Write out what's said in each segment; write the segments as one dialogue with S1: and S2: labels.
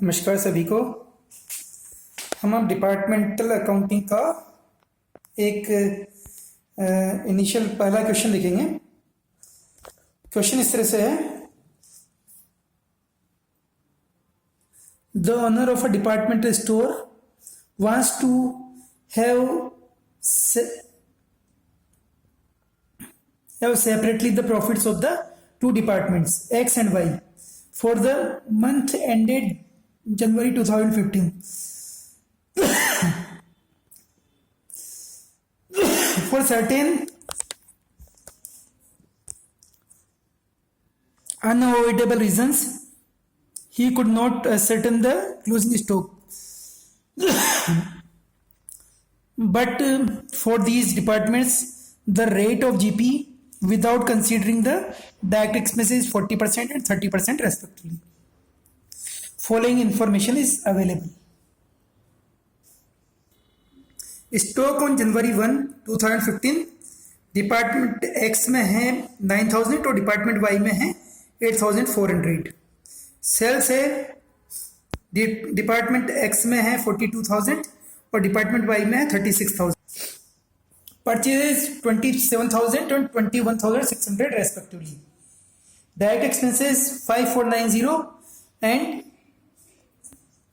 S1: नमस्कार सभी को। हम अब डिपार्टमेंटल अकाउंटिंग का एक इनिशियल पहला क्वेश्चन लिखेंगे। क्वेश्चन इस तरह से है, the owner of a departmental store wants to have separately the profits of the two departments X and Y for the month ended January 2015 for certain unavoidable reasons he could not ascertain the closing stock, but for these departments the rate of GP without considering the direct expenses is 40% and 30% respectively. Following information is available. Stock on January 1, 2015 department x में है 9000 और department Y में है 8400। Sales है department x में है 42000 और department Y में है 36000। Purchase 27000 and 21600 respectively. Direct expenses 5490 and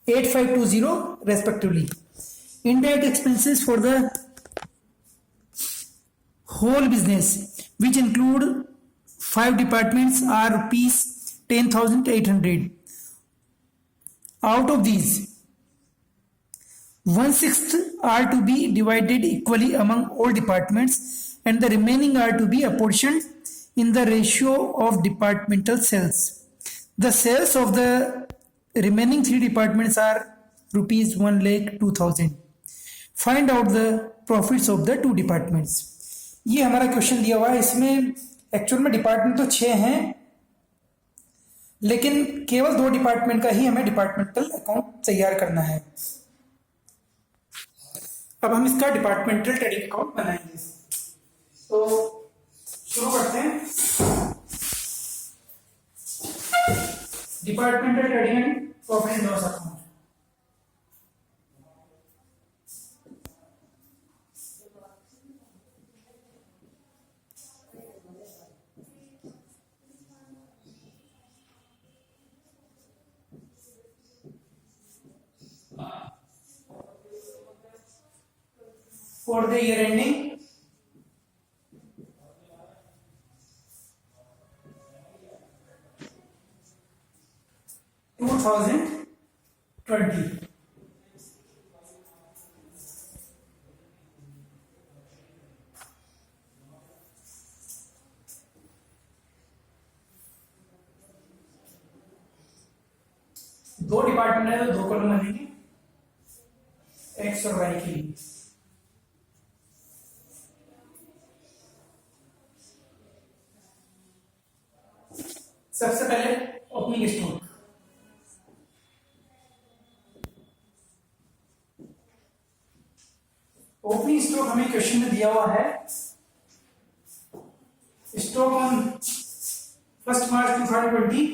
S1: 8520 respectively. Indirect expenses for the whole business, which include 5 departments, are rupees 10,800. Out of these, 1/6 are to be divided equally among all departments, and the remaining are to be apportioned in the ratio of departmental sales. The sales of the remaining 3 departments are rupees 1,02,000. Find out the profits of the 2 departments. ये हमारा question दिया हुआ है। इसमें actual में department तो 6 हैं, लेकिन केवल 2 डिपार्टमेंट का ही हमें डिपार्टमेंटल अकाउंट तैयार करना है। अब हम इसका डिपार्टमेंटल ट्रेडिंग अकाउंट बनाएंगे। तो शुरू करते हैं। Departmental trading and profit and loss account. For the year ending 2020, दो डिपार्टमेंट है तो 2 कॉलम बनेंगे एक्स और वाई के लिए। सबसे पहले ओपनिंग स्टॉक। ओपनिंग स्टॉक हमें क्वेश्चन में दिया हुआ है। स्टॉक ऑन 1 मार्च 2020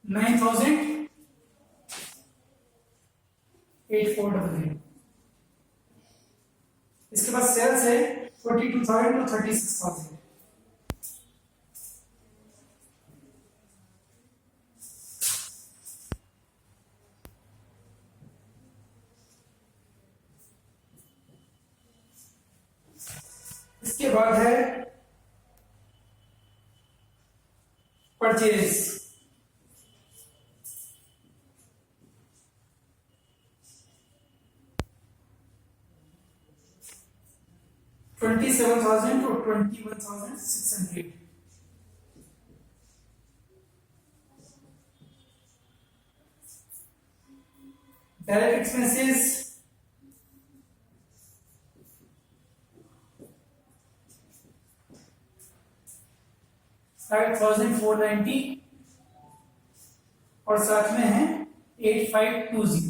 S1: 9,840। इसके बाद सेल्स है 42,000 to 36,000। इसके बाद है परचेज। $27,000 to $21,600। डायरेक्ट एक्सपेंसेस 5,490 और साथ में है 8520।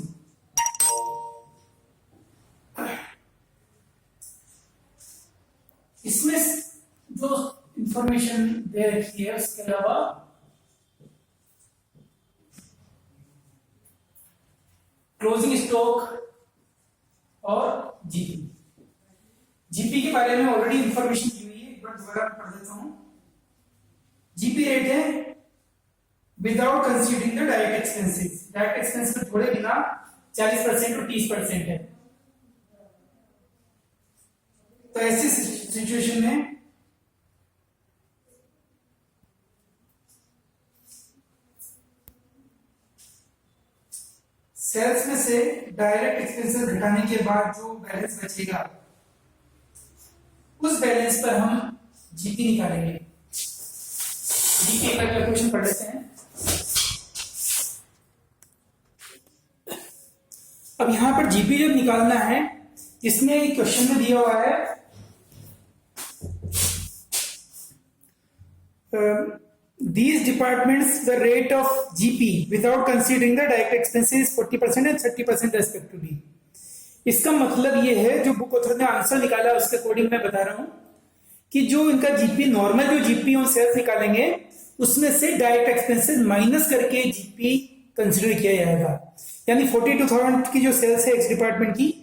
S1: इसमें जो इंफॉर्मेशन दे रखी है उसके अलावा क्लोजिंग स्टॉक और जीपी। जीपी के बारे में ऑलरेडी इंफॉर्मेशन दी हुई है, एक बार दोबारा पढ़ देता हूं। जीपी रेट है without considering the direct expenses, direct expense को जोड़े बिना 40% और 30% है। तो ऐसी सिचुएशन में सेल्स में से डायरेक्ट एक्सपेंसेस घटाने के बाद जो बैलेंस बचेगा उस बैलेंस पर हम जीपी निकालेंगे। जीपी का कैलकुलेशन पढ़ लेते हैं। अब यहां पर जीपी जब निकालना है, इसमें क्वेश्चन में दिया हुआ है these departments the rate of GP without considering the direct expenses 40% and 30% respectively। इसका मतलब ये है, जो बुक ऑथर ने आंसर निकाला है उसके अकॉर्डिंग मैं बता रहा हूं कि जो इनका जीपी नॉर्मल जो जीपी ऑन सेल्स निकालेंगे उसमें से डायरेक्ट एक्सपेंसेस माइनस करके जीपी कंसिडर किया जाएगा। यानी 42,000 की जो सेल्स है एक्स डिपार्टमेंट की,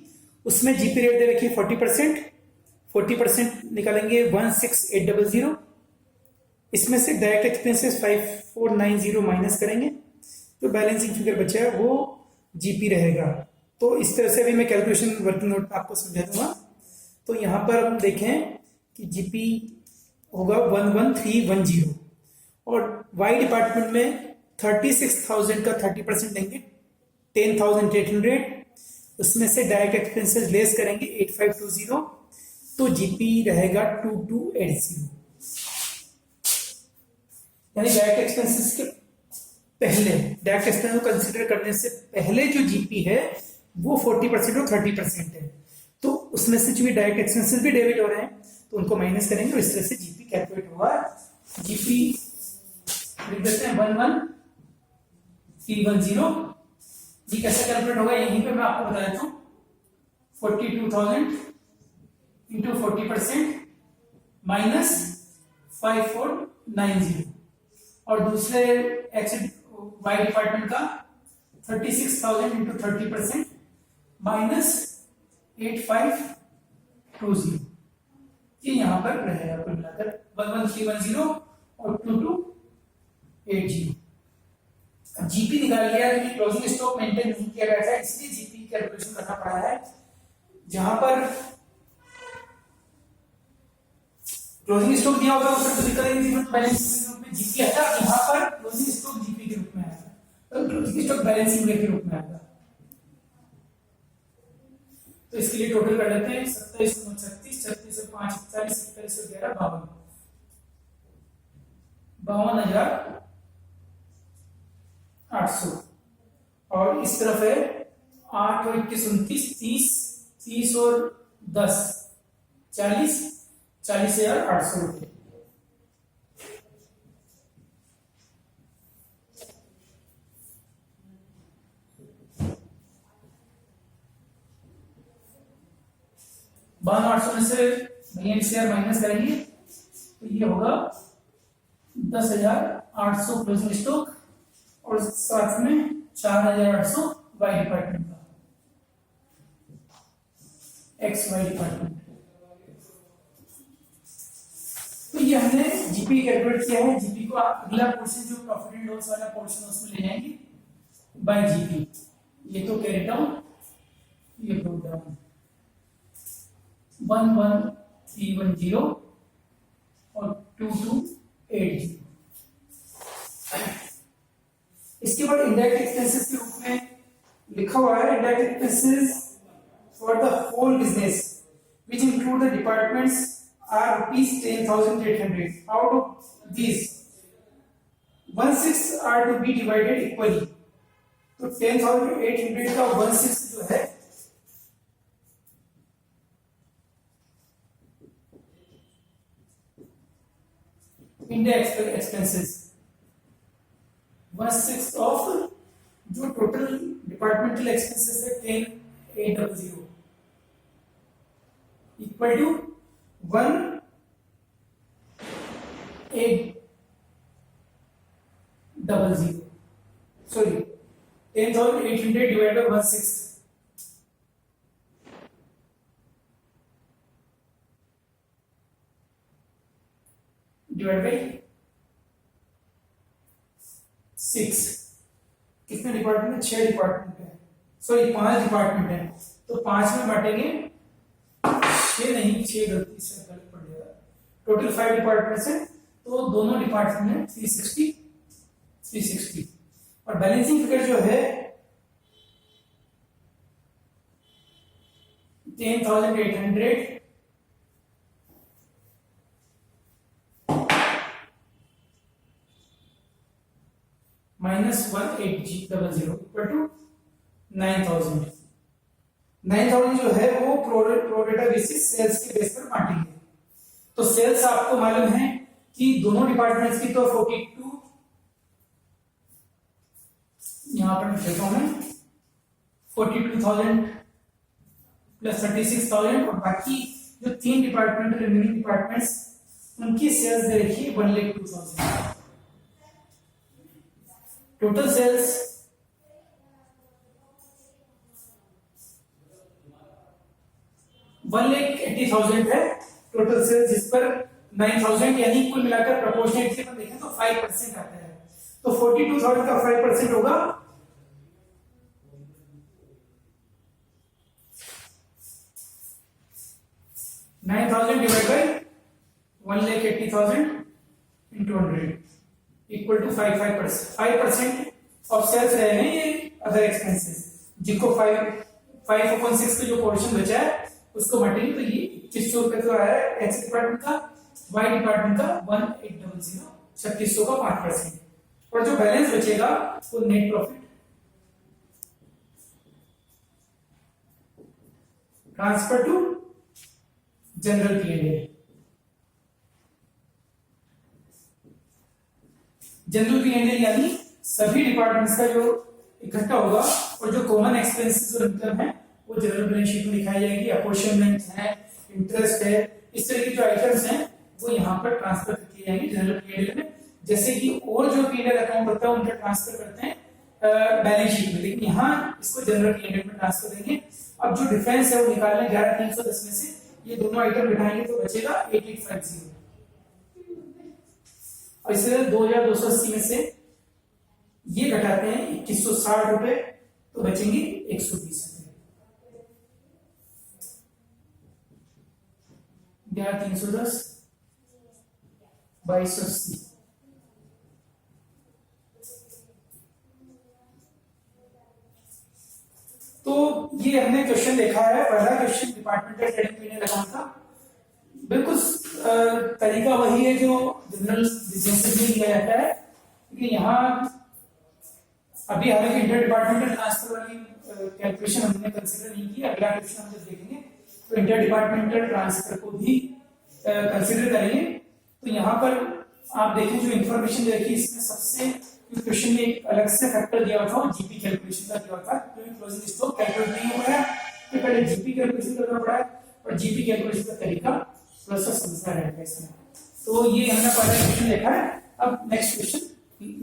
S1: उसमें जीपी रेट दे रखी है 40%, 40% निकालेंगे 16,800, इसमें से डायरेक्ट एक्सपेंसेस 5,490 माइनस करेंगे, तो बैलेंसिंग फिगर बचा है वो जीपी रहेगा। तो इस तरह से भी मैं कैलकुलेशन वर्किंग नोट आपको समझा दूंगा। तो यहां पर हम देखें कि जीपी होगा 11,310 और वाई डिपार्टमेंट में 36,000 का 30% देंगे 10,800, उसमें से डायरेक्ट एक्सपेंसेस लेस करेंगे 8,520, तो जीपी रहेगा 2,280। यानी डायरेक्ट एक्सपेंसेस के पहले, डायरेक्ट एक्सपेंस को कंसीडर करने से पहले जो जीपी है वो 40% और 30% है। तो उसमें से जो डायरेक्ट एक्सपेंसेस भी डेबिट हो रहे हैं तो उनको माइनस करेंगे और इस तरह से जीपी कैलकुलेट होगा। जीपी लिख देते हैं 11,310। ये कैसे कैलकुलेट होगा यहीं पे मैं आपको बता देता हूँ। 42,000 इंटू 40% माइनस 5,490 और दूसरे एक्स वाई डिपार्टमेंट का 36,000 इंटू 30% माइनस 8,520। ये यहां पर रहेगा कुल मिलाकर 11,310 और 2,280। जीपी निकाल लिया कि क्लोजिंग स्टॉक मेंटेन नहीं किया गया था, इसलिए जीपी कैलकुलेशन करना पड़ा है। जहां पर क्लोजिंग स्टॉक दिया होगा उसका तो दिक्कत नहीं थी, बैलेंस में जीपी आता, यहां पर क्लोजिंग स्टॉक जीपी के रूप में आएगा, तो क्लोजिंग स्टॉक बैलेंसिंग के रूप में आएगा। तो इसके लिए टोटल कर लेते हैं 27,36, 36,5 40, 27,11 52, 52,800 और इस तरफ है 8 और 21 29 30, 30 और 10 40, 40,800 रुपये। बावन 800 में से बीएनसीआर माइनस करेंगे तो ये होगा 10,800 क्लोजिंग स्टॉक और साथ में 4,800 वाई डिपार्टमेंट का, एक्स वाई डिपार्टमेंट। तो ये हमने जीपी कैलकुलेट किया है। जीपी को आप अगला पोर्शन जो प्रॉफिट एंड लॉस वाला पोर्शन उसमें ले जाएंगे बाय जीपी। ये तो कैरी डाउन, ये ब्रोक डाउन 11,310 और 2,280। इसके बाद इंडायरेक्ट एक्सपेंसेस के रूप में लिखा हुआ है indirect expenses for the whole business which include the departments are rupees 10,800. Out of these, 1/6 are to be divided equally. तो 10,800 का 1/6 जो है इंडायरेक्ट एक्सपेंसेस 1/6 ऑफ जो टोटल डिपार्टमेंटल एक्सपेंसेस है 10,800 equal to 1,800 sorry 10,800 divided by 1/6 divide by 6। कितने department है? 6 department है, sorry 5 department है, तो 5 में बांटेंगे 6 नहीं, 6 गलती से गलत पड़ जाएगा। टोटल 5 डिपार्टमेंट्स है, तो दोनों डिपार्टमेंट में 360 और बैलेंसिंग फिगर जो है 10,800 माइनस 1800 इक्वल टू 9,000। 9,000 जो है वो प्रोरेटा बेसिस सेल्स के बेस पर बांटेंगे। तो सेल्स आपको मालूम है कि दोनों डिपार्टमेंट्स की तो 42, यहां पर लिखता हूं मैं 42,000 प्लस 36,000 और बाकी जो 3 डिपार्टमेंट रिमेनिंग डिपार्टमेंट्स उनकी सेल्स दे रखी है 1,02,000। टोटल सेल्स 1,80,000 है टोटल सेल्स, जिस पर 9,000 यानी कुल मिलाकर प्रोपोर्शनेटली हम देखें तो 5% आता है। तो 42,000 का 5% होगा 9,000 divide by 1,80,000 into 100 equal to 5% of sales रहे हैं ये अदर एक्सपेंसेस, जिनको 5/6 का जो पोर्शन बचा है उसको बांटेंगे। तो ये 2100 रुपए तो आया है एक्स डिपार्टमेंट का, वाई डिपार्टमेंट का 1,800 3600 का 5%, और जो बैलेंस बचेगा वो net profit transfer to general P&L। General P&L यानी सभी डिपार्टमेंट्स का जो इकट्ठा होगा और जो कॉमन एक्सपेंसेस और इनकम है वो जनरल बैलेंस शीट में दिखाई जाएगी। अपॉर्शनमेंट है, इंटरेस्ट है, इस तरह की जो आइटम्स हैं वो यहाँ पर ट्रांसफर किए जाएंगे जनरल P&L में। जैसे कि और जो P&L अकाउंट होता है उनका ट्रांसफर करते हैं बैलेंस शीट में, लेकिन यहाँ इसको जनरल P&L में ट्रांसफर देंगे। अब जो डिफरेंस है वो निकालना 11,310 में से ये दोनों आइटम बिठाएंगे तो बचेगा 8,850 और इसे 2,280 में से ये घटाते हैं 2,160 रुपए तो बचेंगे 120 रुपए। 11,310 2280। तो ये हमने क्वेश्चन देखा है, पहला question departmental trading P&L account का। बिल्कुल तरीका वही है जो जनरल बिजनेस में लिया जाता है, लेकिन यहाँ अभी हालांकि इंटर डिपार्टमेंटल ट्रांसफर वाली कैलकुलेशन हमने कंसीडर नहीं की। अगला क्वेश्चन हम जब देखेंगे तो इंटर डिपार्टमेंटल ट्रांसफर को भी कंसीडर करेंगे। तो यहाँ पर आप देखें जो इन्फॉर्मेशन देखिए इसमें सबसे क्वेश्चन में एक अलग से फैक्टर दिया था, जीपी कैलकुलेशन का दिया था, क्योंकि क्लोजिंग स्टॉक कैलकुलेट नहीं हो पाया तो पहले जीपी कैलकुलेशन करना पड़ा है और जीपी कैलकुलेशन का तरीका थोड़ा सा समझना रहेगा इसमें। तो ये हमने पहला क्वेश्चन देखा है। अब नेक्स्ट क्वेश्चन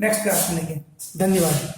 S1: नेक्स्ट क्लास में लेंगे। धन्यवाद।